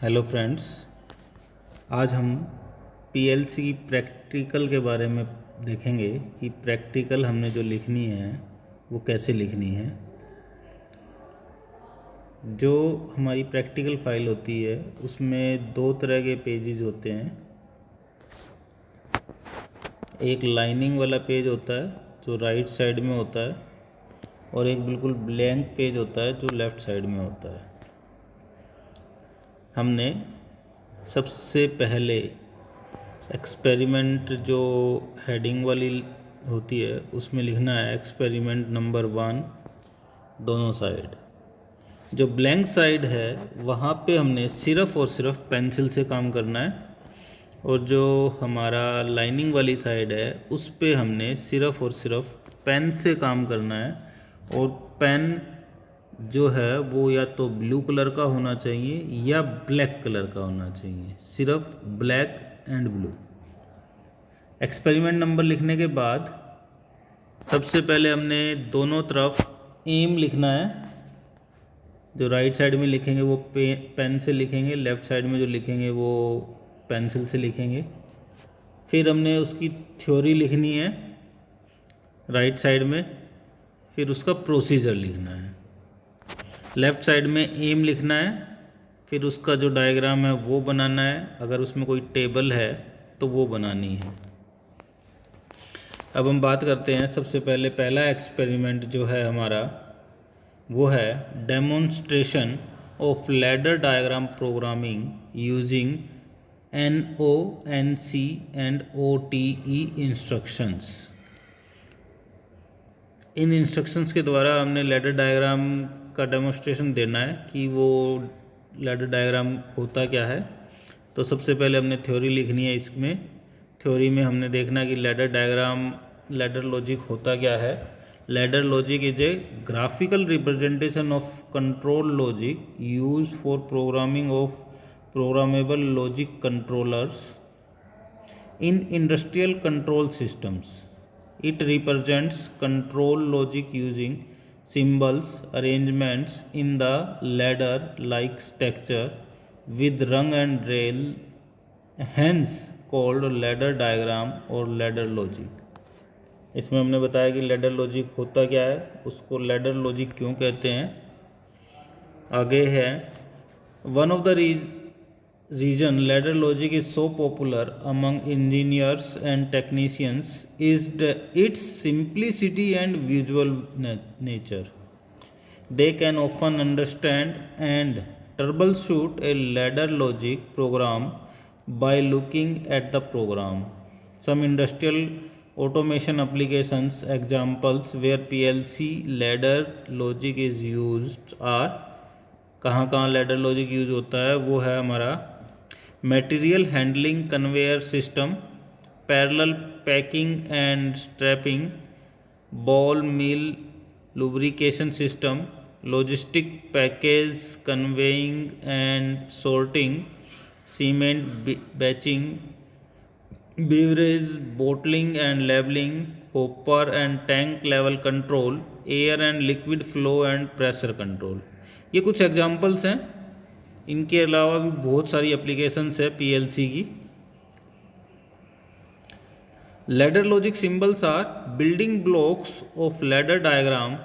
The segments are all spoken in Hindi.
हेलो फ्रेंड्स, आज हम पीएलसी प्रैक्टिकल के बारे में देखेंगे कि प्रैक्टिकल हमने जो लिखनी है वो कैसे लिखनी है। जो हमारी प्रैक्टिकल फाइल होती है उसमें दो तरह के पेजेस होते हैं। एक लाइनिंग वाला पेज होता है जो राइट साइड में होता है और एक बिल्कुल ब्लैंक पेज होता है जो लेफ़्ट साइड में होता है। हमने सबसे पहले एक्सपेरिमेंट जो हेडिंग वाली होती है उसमें लिखना है एक्सपेरिमेंट नंबर 1 दोनों साइड। जो ब्लैंक साइड है वहाँ पे हमने सिर्फ़ और सिर्फ पेंसिल से काम करना है और जो हमारा लाइनिंग वाली साइड है उस पे हमने सिर्फ़ और सिर्फ पेन से काम करना है। और पेन जो है वो या तो ब्लू कलर का होना चाहिए या ब्लैक कलर का होना चाहिए, सिर्फ black and blue. Experiment number लिखने के बाद सबसे पहले हमने दोनों तरफ एम लिखना है। जो राइट साइड में लिखेंगे वो पेन से लिखेंगे, लेफ़्ट साइड में जो लिखेंगे वो पेंसिल से लिखेंगे। फिर हमने उसकी थ्योरी लिखनी है राइट साइड में, फिर उसका प्रोसीजर लिखना है। लेफ़्ट साइड में एम लिखना है, फिर उसका जो डायग्राम है वो बनाना है, अगर उसमें कोई टेबल है तो वो बनानी है। अब हम बात करते हैं, सबसे पहले पहला एक्सपेरिमेंट जो है हमारा वो है demonstration of ladder diagram programming using NONC and OTE instructions. In instructions के द्वारा हमने लैडर डायग्राम का डेमोन्स्ट्रेशन देना है कि वो लैडर डायग्राम होता क्या है। तो सबसे पहले हमने थ्योरी लिखनी है। इसमें थ्योरी में हमने देखना है कि लैडर डायग्राम, लैडर लॉजिक होता क्या है। Ladder logic is a graphical representation of control logic use for programming of programmable logic controllers in industrial control systems. It represents control logic using symbols arrangements in the ladder like structure with rung and rail, hence called ladder diagram और ladder logic। इसमें हमने बताया कि लैडर लॉजिक होता क्या है, उसको लैडर लॉजिक क्यों कहते हैं। आगे है one of the reason ladder logic is so popular among engineers and technicians is its simplicity and visual nature. They can often understand and troubleshoot a ladder logic program by looking at the program. Some industrial automation applications examples where PLC ladder logic is used are, कहाँ कहाँ लैडर लॉजिक यूज होता है वो है हमारा material handling conveyor system, parallel packing and strapping, ball mill lubrication system, logistic package conveying and sorting, cement batching, beverage bottling and labelling, hopper and tank level control, air and liquid flow and pressure control. ये कुछ एग्जांपल्स हैं। इनके अलावा भी बहुत सारी एप्लीकेशंस है पीएलसी की। Ladder logic symbols are building blocks of ladder diagram.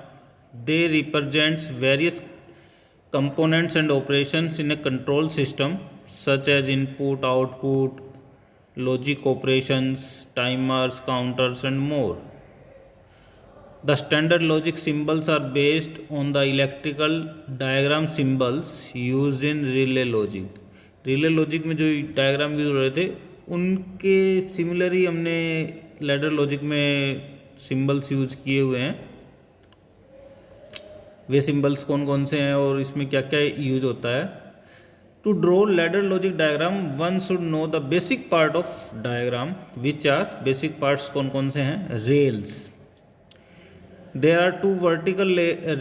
They represents various components and operations in a control system such as input, output, logic operations, timers, counters and more. The standard logic symbols are based on the electrical diagram symbols used in relay logic. Relay logic में जो डायग्राम यूज हो रहे थे उनके सिमिलर ही हमने लैडर लॉजिक में सिंबल्स यूज किए हुए हैं। वे सिंबल्स कौन कौन से हैं और इसमें क्या क्या यूज होता है। To draw ladder logic diagram one should know the basic part of diagram which are, basic parts कौन कौन से हैं। Rails, there are two vertical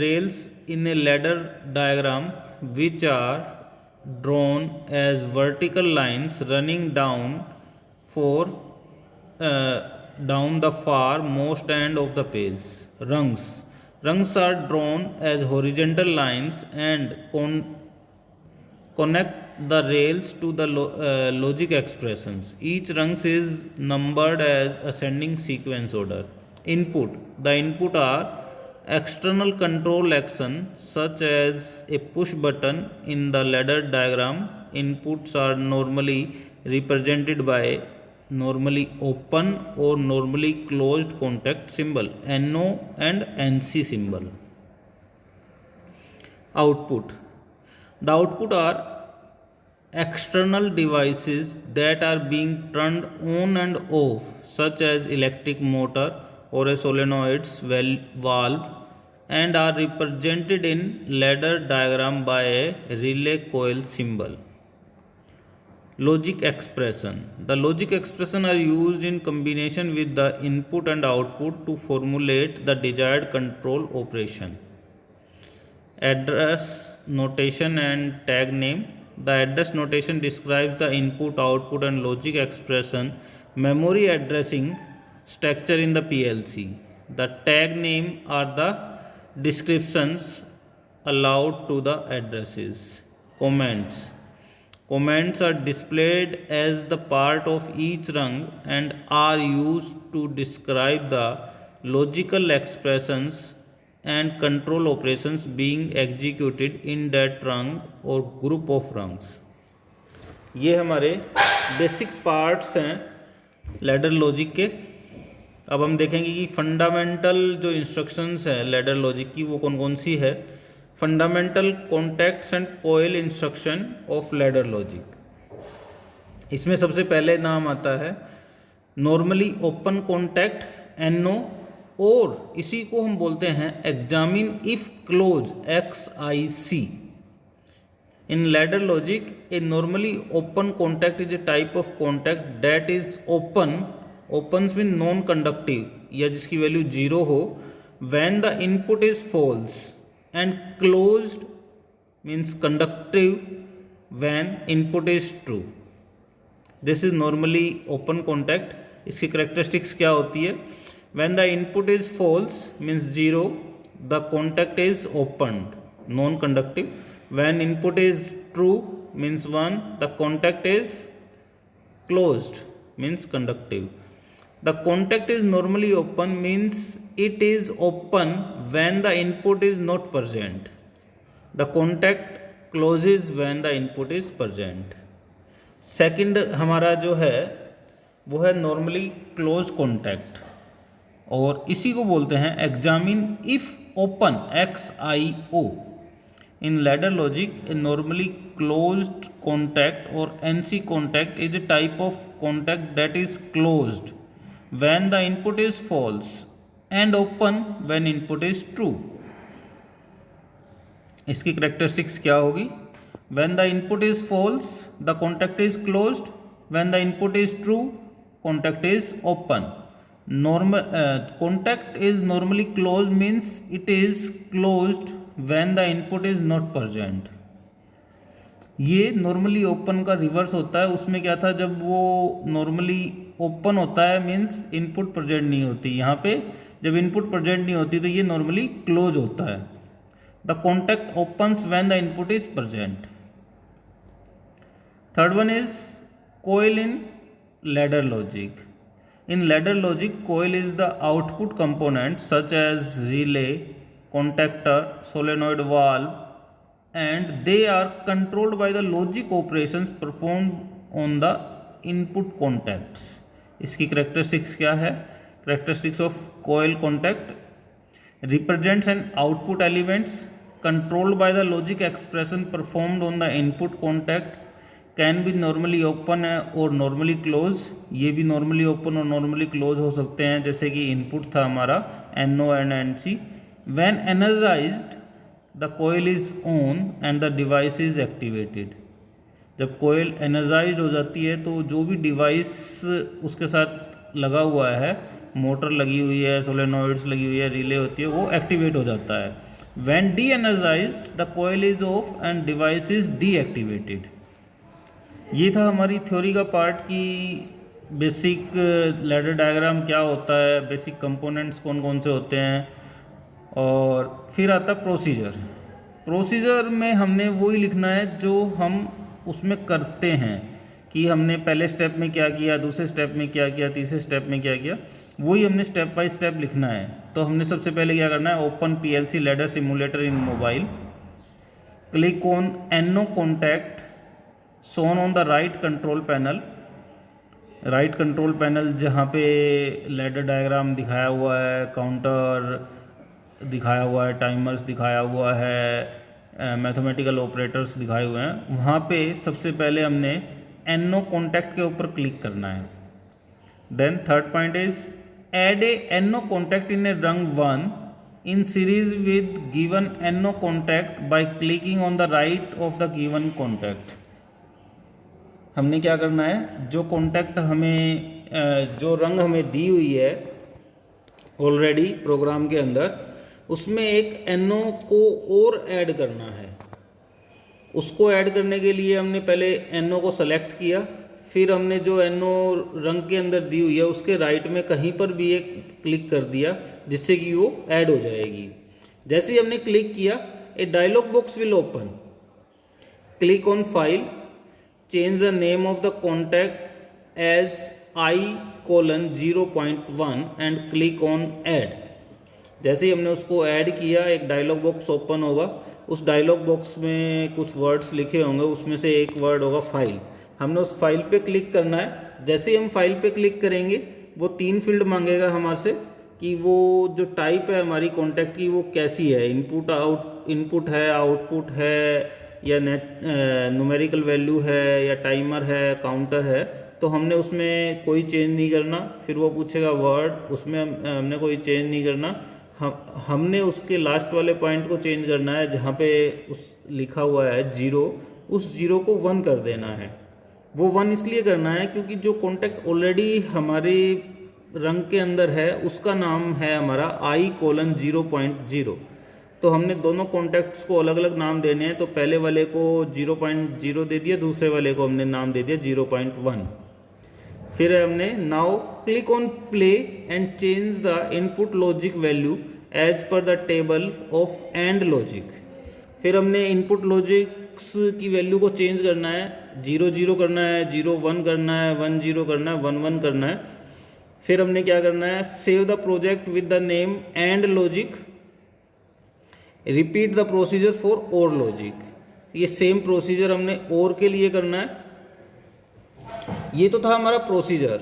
rails in a ladder diagram which are drawn as vertical lines running down down the far most end of the page. Rungs are drawn as horizontal lines and connect the rails to the logic expressions. Each rung is numbered as ascending sequence order. Input. The input are external control action such as a push button in the ladder diagram. Inputs are normally represented by normally open or normally closed contact symbol NO and NC symbol. Output. The output are external devices that are being turned on and off, such as electric motor or a solenoid's valve, and are represented in ladder diagram by a relay coil symbol. Logic expression. The logic expression are used in combination with the input and output to formulate the desired control operation. Address notation and tag name. The address notation describes the input, output and logic expression memory addressing structure in the PLC. The tag name are the descriptions allowed to the addresses. Comments. Comments are displayed as the part of each rung and are used to describe the logical expressions and control operations being executed in that rung or group of rungs. ये हमारे बेसिक पार्ट्स हैं लैडर लॉजिक के। अब हम देखेंगे कि फंडामेंटल जो इंस्ट्रक्शंस हैं लैडर लॉजिक की वो कौन कौन सी है। Fundamental contacts and coil instruction of ladder logic. इसमें सबसे पहले नाम आता है नॉर्मली ओपन कॉन्टैक्ट NO, और इसी को हम बोलते हैं examine if close XIC। In ladder logic a normally open contact is a type of contact that is open, opens mean non conductive या जिसकी वैल्यू 0 हो, when the input is false, and closed means conductive when input is true. This is normally open contact. इसकी करेक्टरिस्टिक्स क्या होती है? When the input is false means 0, the contact is opened, non-conductive. When input is true means 1, the contact is closed, means conductive. The contact is normally open means it is open when the input is not present. The contact closes when the input is present. Second हमारा जो है वो है normally closed contact, और इसी को बोलते हैं examine if open XIO। In ladder logic a normally closed contact और NC contact is a type of contact that is closed when the input is false and open when input is true. इसकी करेक्टरिस्टिक्स क्या होगी? When the input is false the contact is closed, when the input is true contact is open. Normal contact is normally closed means it is closed when the input is not present. ये नॉर्मली ओपन का रिवर्स होता है। उसमें क्या था, जब वो नॉर्मली ओपन होता है मीन्स इनपुट प्रेजेंट नहीं होती, यहाँ पे जब इनपुट प्रेजेंट नहीं होती तो ये नॉर्मली क्लोज होता है। The contact opens when the input is present. Third one is coil in ladder logic. In ladder logic, coil is the output component such as relay, contactor, solenoid valve, and they are controlled by the logic operations performed on the input contacts. इसकी characteristics क्या है? Characteristics of coil contact represents an output elements controlled by the logic expression performed on the input contact, can be normally open और नॉर्मली क्लोज। ये भी नॉर्मली ओपन और नॉर्मली क्लोज हो सकते हैं, जैसे कि इनपुट था हमारा NO and NC। When energised the coil is on and the device is activated. जब कोयल एनर्जाइज्ड हो जाती है तो जो भी डिवाइस उसके साथ लगा हुआ है, मोटर लगी हुई है, सोलेनॉइड्स लगी हुई है, रिले होती है, वो एक्टिवेट हो जाता है। When de energised the coil is off and device is deactivated. ये था हमारी थ्योरी का पार्ट कि बेसिक लैडर डायग्राम क्या होता है, बेसिक कंपोनेंट्स कौन कौन से होते हैं, और फिर आता प्रोसीजर। प्रोसीजर में हमने वही लिखना है जो हम उसमें करते हैं कि हमने पहले स्टेप में क्या किया, दूसरे स्टेप में क्या किया, तीसरे स्टेप में क्या किया, वही हमने स्टेप बाय स्टेप लिखना है। तो हमने सबसे पहले क्या करना है, open PLC ladder simulator in mobile, click on NO contact shown on the right control panel. Right control panel जहाँ पे लैडर डायग्राम दिखाया हुआ है, काउंटर दिखाया हुआ है, टाइमर्स दिखाया हुआ है, मैथमेटिकल ऑपरेटर्स दिखाए हुए हैं, वहाँ पे सबसे पहले हमने NO कॉन्टैक्ट के ऊपर क्लिक करना है। Then third point is add a NO contact in a रंग 1 in series with given NO contact by clicking on the right of the given contact। हमने क्या करना है, जो कॉन्टैक्ट हमें जो रंग हमें दी हुई है ऑलरेडी प्रोग्राम के अंदर, उसमें एक NO को और ऐड करना है। उसको ऐड करने के लिए हमने पहले NO को सेलेक्ट किया, फिर हमने जो NO रंग के अंदर दी हुई है उसके राइट में कहीं पर भी एक क्लिक कर दिया, जिससे कि वो ऐड हो जाएगी। जैसे ही हमने क्लिक किया, a dialog box will open, click on file, change the name of the contact as I:0.1 and click on add. जैसे ही हमने उसको ऐड किया, एक डायलॉग बॉक्स ओपन होगा, उस डायलॉग बॉक्स में कुछ वर्ड्स लिखे होंगे, उसमें से एक वर्ड होगा फाइल। हमने उस फाइल पे क्लिक करना है। जैसे ही हम फाइल पे क्लिक करेंगे, वो 3 फील्ड मांगेगा हमारे से कि वो जो टाइप है हमारी कॉन्टैक्ट की वो कैसी है, इनपुट है, आउटपुट है, या न्यूमेरिकल वैल्यू है, या टाइमर है, काउंटर है। तो हमने उसमें कोई चेंज नहीं करना। फिर वो पूछेगा वर्ड, उसमें हमने कोई चेंज नहीं करना। हमने उसके लास्ट वाले पॉइंट को चेंज करना है, जहाँ पे उस लिखा हुआ है 0, उस 0 को 1 कर देना है। वो 1 इसलिए करना है क्योंकि जो कॉन्टैक्ट ऑलरेडी हमारे रंग के अंदर है उसका नाम है हमारा I:0.0। तो हमने दोनों कॉन्टैक्ट्स को अलग अलग नाम देने हैं। तो पहले वाले को 0.0 दे दिया, दूसरे वाले को हमने नाम दे दिया 0.1। फिर हमने now click on play and change the input logic value as per the table of and logic. फिर हमने इनपुट लॉजिक्स की वैल्यू को चेंज करना है, 0 0 करना है, 0 1 करना है, 1 0 करना है, 1 1 करना है। फिर हमने क्या करना है, save the project with the name and logic, repeat the procedure for और लॉजिक। ये सेम प्रोसीजर हमने और के लिए करना है। ये तो था हमारा प्रोसीजर।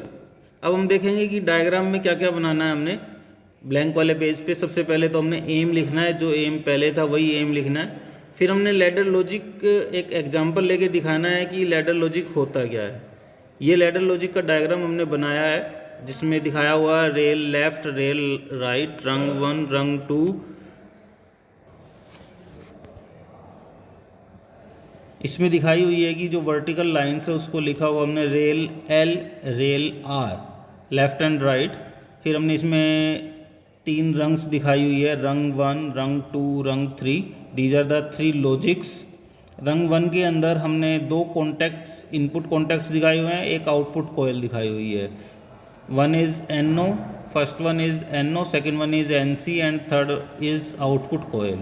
अब हम देखेंगे कि डायग्राम में क्या क्या बनाना है हमने। ब्लैंक वाले पेज पे सबसे पहले तो हमने एम लिखना है, जो एम पहले था वही एम लिखना है। फिर हमने लैडर लॉजिक एक एग्जांपल लेके दिखाना है कि लैडर लॉजिक होता क्या है। ये लैडर लॉजिक का डायग्राम हमने बनाया है, जिसमें दिखाया हुआ है रेल लेफ्ट, रेल राइट, रंग 1, रंग 2। इसमें दिखाई हुई है कि जो वर्टिकल लाइन्स है उसको लिखा हुआ हमने rail L, rail R, left and right. फिर हमने इसमें 3 रंग्स दिखाई हुई है, रंग 1, रंग 2, rung 3। These are the 3 logics. Rung 1 के अंदर हमने 2 कॉन्टैक्ट्स, इनपुट कॉन्टैक्ट्स दिखाए हुए हैं, एक आउटपुट कॉइल दिखाई हुई है। One is NO, first one is NO, second one is NC and third is output coil.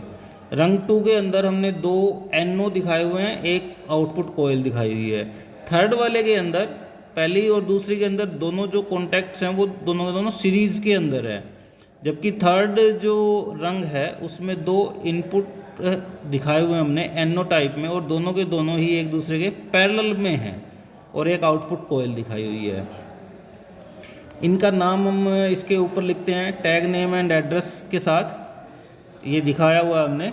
रंग 2 के अंदर हमने 2 NO दिखाए हुए हैं, एक आउटपुट कॉइल दिखाई हुई है। थर्ड वाले के अंदर, पहली और दूसरी के अंदर दोनों जो कॉन्टैक्ट्स हैं वो दोनों के दोनों सीरीज़ के अंदर है। जबकि थर्ड जो रंग है उसमें 2 इनपुट दिखाए हुए हमने NO टाइप में, और दोनों के दोनों ही एक दूसरे के पैरेलल में हैं, और एक आउटपुट कॉइल दिखाई हुई है। इनका नाम हम इसके ऊपर लिखते हैं टैग नेम एंड एड्रेस के साथ। ये दिखाया हुआ हमने,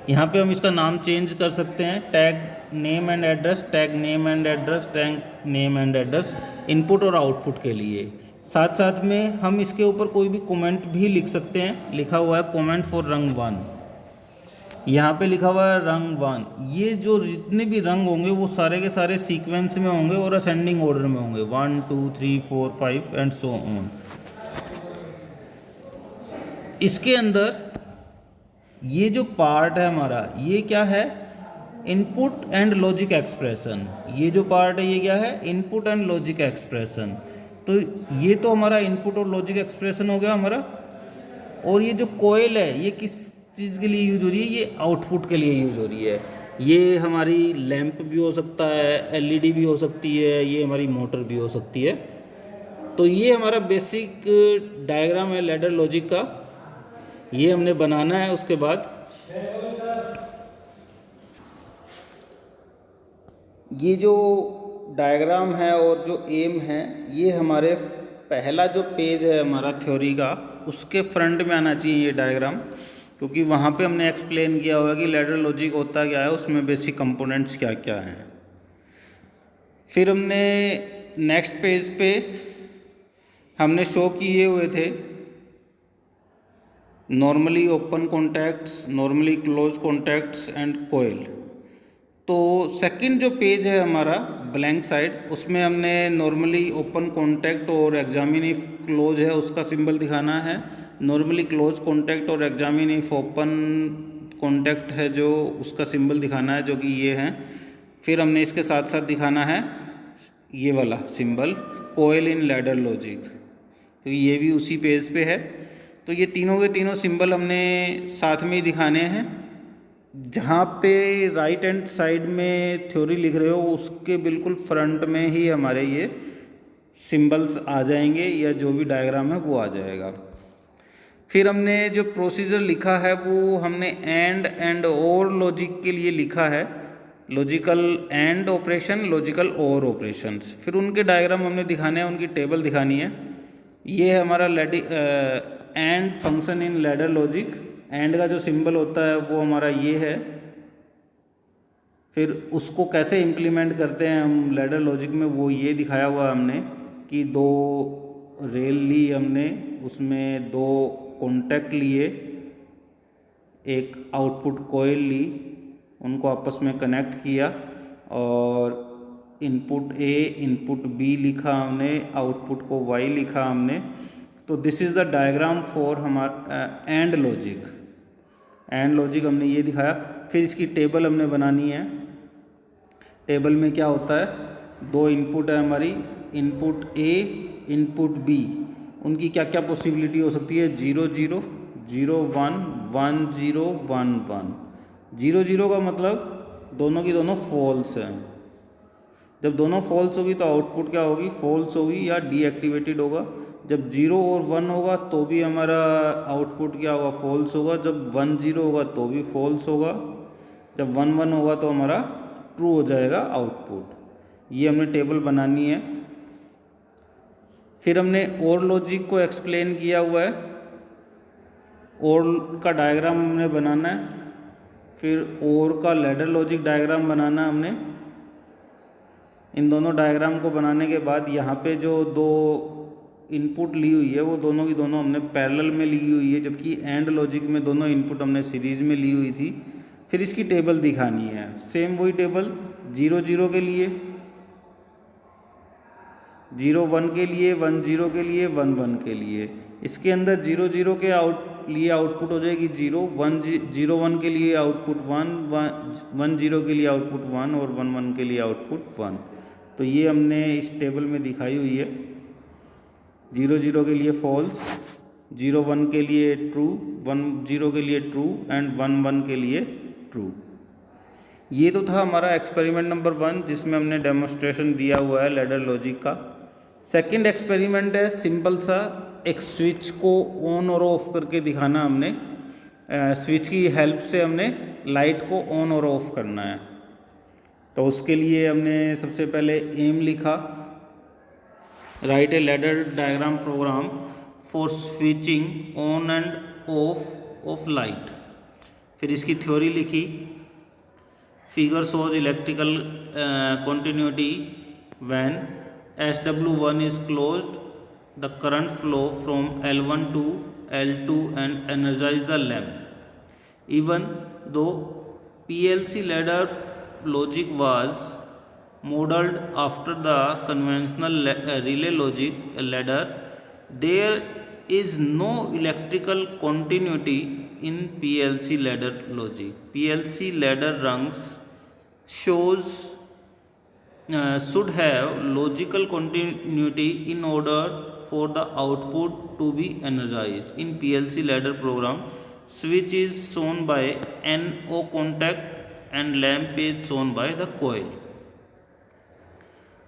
यहाँ पे हम इसका नाम चेंज कर सकते हैं, tag name and address, tag name and address, tag name and address, input और आउटपुट के लिए। साथ साथ में हम इसके ऊपर कोई भी कमेंट भी लिख सकते हैं। लिखा हुआ है कमेंट फॉर रंग 1, यहाँ पे लिखा हुआ है रंग 1। ये जो जितने भी रंग होंगे वो सारे के सारे सीक्वेंस में होंगे और असेंडिंग ऑर्डर में होंगे, 1 2 3 4 5 एंड सो ऑन। इसके अंदर ये जो पार्ट है हमारा, ये क्या है, इनपुट एंड लॉजिक एक्सप्रेशन। ये जो पार्ट है ये क्या है, इनपुट एंड लॉजिक एक्सप्रेशन। तो ये तो हमारा इनपुट और लॉजिक एक्सप्रेशन हो गया हमारा। और ये जो कॉइल है ये किस चीज़ के लिए यूज हो रही है, ये आउटपुट के लिए यूज हो रही है। ये हमारी लैंप भी हो सकता है, एलईडी भी हो सकती है, ये हमारी मोटर भी हो सकती है। तो ये हमारा बेसिक डायग्राम है लैडर लॉजिक का, ये हमने बनाना है। उसके बाद ये जो डायग्राम है और जो एम है, ये हमारे पहला जो पेज है हमारा थ्योरी का, उसके फ्रंट में आना चाहिए ये डायग्राम, क्योंकि वहाँ पे हमने एक्सप्लेन किया हुआ कि लैडर लॉजिक होता क्या है, उसमें बेसिक कंपोनेंट्स क्या क्या हैं। फिर हमने नेक्स्ट पेज पे हमने शो किए हुए थे normally open contacts, normally close contacts and coil. तो सेकंड जो पेज है हमारा ब्लैंक साइड, उसमें हमने नॉर्मली ओपन कॉन्टैक्ट और एग्जामिन इफ क्लोज है उसका सिंबल दिखाना है, नॉर्मली क्लोज कॉन्टैक्ट और एग्जामिन इफ ओपन कॉन्टैक्ट है जो उसका सिंबल दिखाना है, जो कि ये है। फिर हमने इसके साथ साथ दिखाना है ये वाला सिंबल कोयल इन लैडर लॉजिक, तो ये भी उसी पेज पे है। तो ये तीनों के तीनों सिंबल हमने साथ में ही दिखाने हैं। जहाँ पे राइट हैंड साइड में थ्योरी लिख रहे हो उसके बिल्कुल फ्रंट में ही हमारे ये सिंबल्स आ जाएंगे, या जो भी डायग्राम है वो आ जाएगा। फिर हमने जो प्रोसीजर लिखा है वो हमने एंड और लॉजिक के लिए लिखा है, लॉजिकल एंड ऑपरेशन, लॉजिकल और ऑपरेशंस। फिर उनके डायग्राम हमने दिखाने हैं, उनकी टेबल दिखानी है। ये है हमारा and function in ladder logic, and का जो सिंबल होता है वो हमारा ये है। फिर उसको कैसे इम्प्लीमेंट करते हैं हम लैडर लॉजिक में, वो ये दिखाया हुआ हमने कि दो रेल ली हमने, उसमें दो कॉन्टैक्ट लिए, एक आउटपुट कॉइल ली, उनको आपस में कनेक्ट किया और इनपुट ए इनपुट बी लिखा हमने, आउटपुट को वाई लिखा हमने। तो this is the diagram for हमारा एंड लॉजिक। एंड लॉजिक हमने ये दिखाया। फिर इसकी टेबल हमने बनानी है। टेबल में क्या होता है, दो इनपुट है हमारी, इनपुट ए इनपुट बी, उनकी क्या क्या पॉसिबिलिटी हो सकती है, 0 0 0 1 1 0 1 1। 0 0 का मतलब दोनों की दोनों फॉल्स हैं। जब दोनों फॉल्स होगी तो आउटपुट क्या होगी, फॉल्स होगी या डीएक्टिवेटेड होगा। जब 0 और 1 होगा तो भी हमारा आउटपुट क्या होगा, फॉल्स होगा। जब 1 0 होगा तो भी फॉल्स होगा। जब 1 1 होगा तो हमारा ट्रू हो जाएगा आउटपुट। ये हमने टेबल बनानी है। फिर हमने और लॉजिक को एक्सप्लेन किया हुआ है, और का डायग्राम हमने बनाना है। फिर और का लैडर लॉजिक डायग्राम बनाना है हमने। इन दोनों डायग्राम को बनाने के बाद यहाँ पे जो दो इनपुट ली हुई है वो दोनों की दोनों हमने पैरेलल में ली हुई है, जबकि एंड लॉजिक में दोनों इनपुट हमने सीरीज में ली हुई थी। फिर इसकी टेबल दिखानी है, सेम वही टेबल 0 0 के लिए, 0 1 के लिए, 1 0 के लिए, 1 1 के लिए। इसके अंदर 0 0 के लिए आउटपुट हो जाएगी 0 1 0 1 के लिए आउटपुट 1 1 0 के लिए आउटपुट 1 और 1 1 के लिए आउटपुट 1। तो ये हमने इस टेबल में दिखाई हुई है। 0 0 के लिए फॉल्स, 0 1 के लिए ट्रू, 1 0 के लिए ट्रू एंड 1 1 के लिए ट्रू। ये तो था हमारा एक्सपेरिमेंट नंबर 1, जिसमें हमने डेमोन्स्ट्रेशन दिया हुआ है लैडर लॉजिक का। सेकंड एक्सपेरिमेंट है सिंपल सा, एक स्विच को ऑन और ऑफ करके दिखाना हमने। स्विच की हेल्प से हमने लाइट को ऑन और ऑफ करना है। तो उसके लिए हमने सबसे पहले एम लिखा, write a ladder diagram program for switching on and off light. फिर इसकी थ्योरी लिखी, figure shows electrical continuity when SW1 is closed, the current flow from L1 to L2 and energize the lamp. Even though PLC ladder logic was modeled after the conventional relay logic ladder, there is no electrical continuity in PLC ladder logic. PLC ladder rungs should have logical continuity in order for the output to be energized. In PLC ladder program, switch is shown by NO contact and lamp is shown by the coil.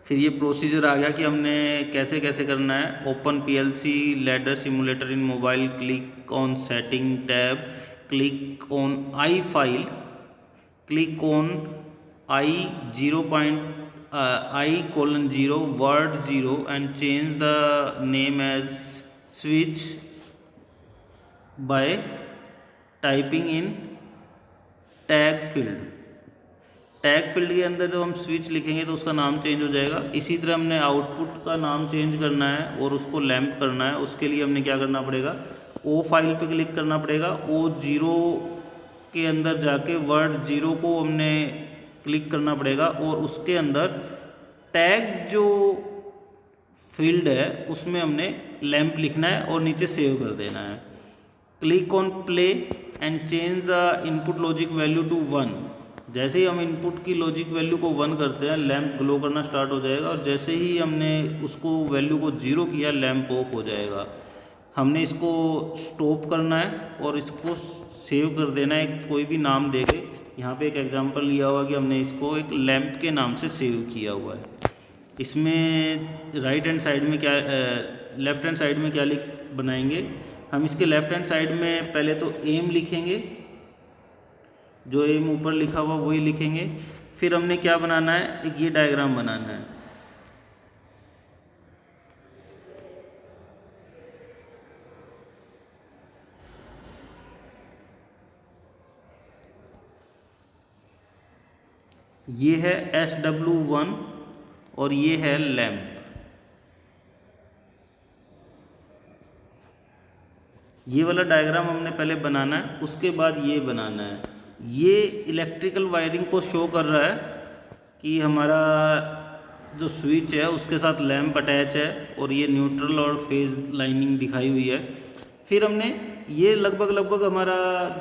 फिर ये प्रोसीजर आ गया कि हमने कैसे कैसे करना है। Open PLC ladder simulator in mobile, click on setting tab, click on I file, click on I:0 word 0 and change the name as switch by typing in tag field. Tag field के अंदर जब हम स्विच लिखेंगे तो उसका नाम चेंज हो जाएगा। इसी तरह हमने आउटपुट का नाम चेंज करना है और उसको लैंप करना है। उसके लिए हमने क्या करना पड़ेगा, ओ फाइल पे क्लिक करना पड़ेगा। O0 के अंदर जाके वर्ड 0 को हमने क्लिक करना पड़ेगा और उसके अंदर टैग जो फील्ड है उसमें हमने लैंप लिखना है और नीचे सेव कर देना है। Click on play and change the input logic value to 1। जैसे ही हम इनपुट की लॉजिक वैल्यू को 1 करते हैं लैंप ग्लो करना स्टार्ट हो जाएगा, और जैसे ही हमने उसको वैल्यू को 0 किया लैंप ऑफ हो जाएगा। हमने इसको स्टॉप करना है और इसको सेव कर देना है कोई भी नाम देके। यहाँ पे एक एग्जांपल लिया हुआ कि हमने इसको एक लैंप के नाम से सेव किया हुआ है। इसमें राइट हैंड साइड में क्या, लेफ्ट हैंड साइड में क्या बनाएंगे हम। इसके लेफ्ट हैंड साइड में पहले तो एम लिखेंगे, जो एम ऊपर लिखा हुआ वही लिखेंगे। फिर हमने क्या बनाना है, एक ये डायग्राम बनाना है। ये है SW1 और ये है लैंप। ये वाला डायग्राम हमने पहले बनाना है, उसके बाद ये बनाना है। ये इलेक्ट्रिकल वायरिंग को शो कर रहा है कि हमारा जो स्विच है उसके साथ लैंप अटैच है और ये न्यूट्रल और फेज लाइनिंग दिखाई हुई है। फिर हमने ये लगभग हमारा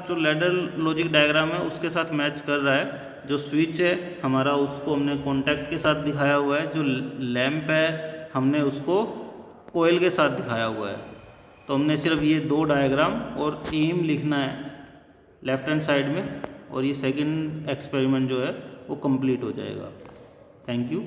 जो लैडर लॉजिक डायग्राम है उसके साथ मैच कर रहा है। जो स्विच है हमारा उसको हमने कॉन्टैक्ट के साथ दिखाया हुआ है, जो लैंप है हमने उसको कोयल के साथ दिखाया हुआ है। तो हमने सिर्फ ये 2 डायग्राम और एम लिखना है लेफ्ट हैंड साइड में, और ये सेकंड एक्सपेरिमेंट जो है वो कंप्लीट हो जाएगा। Thank you.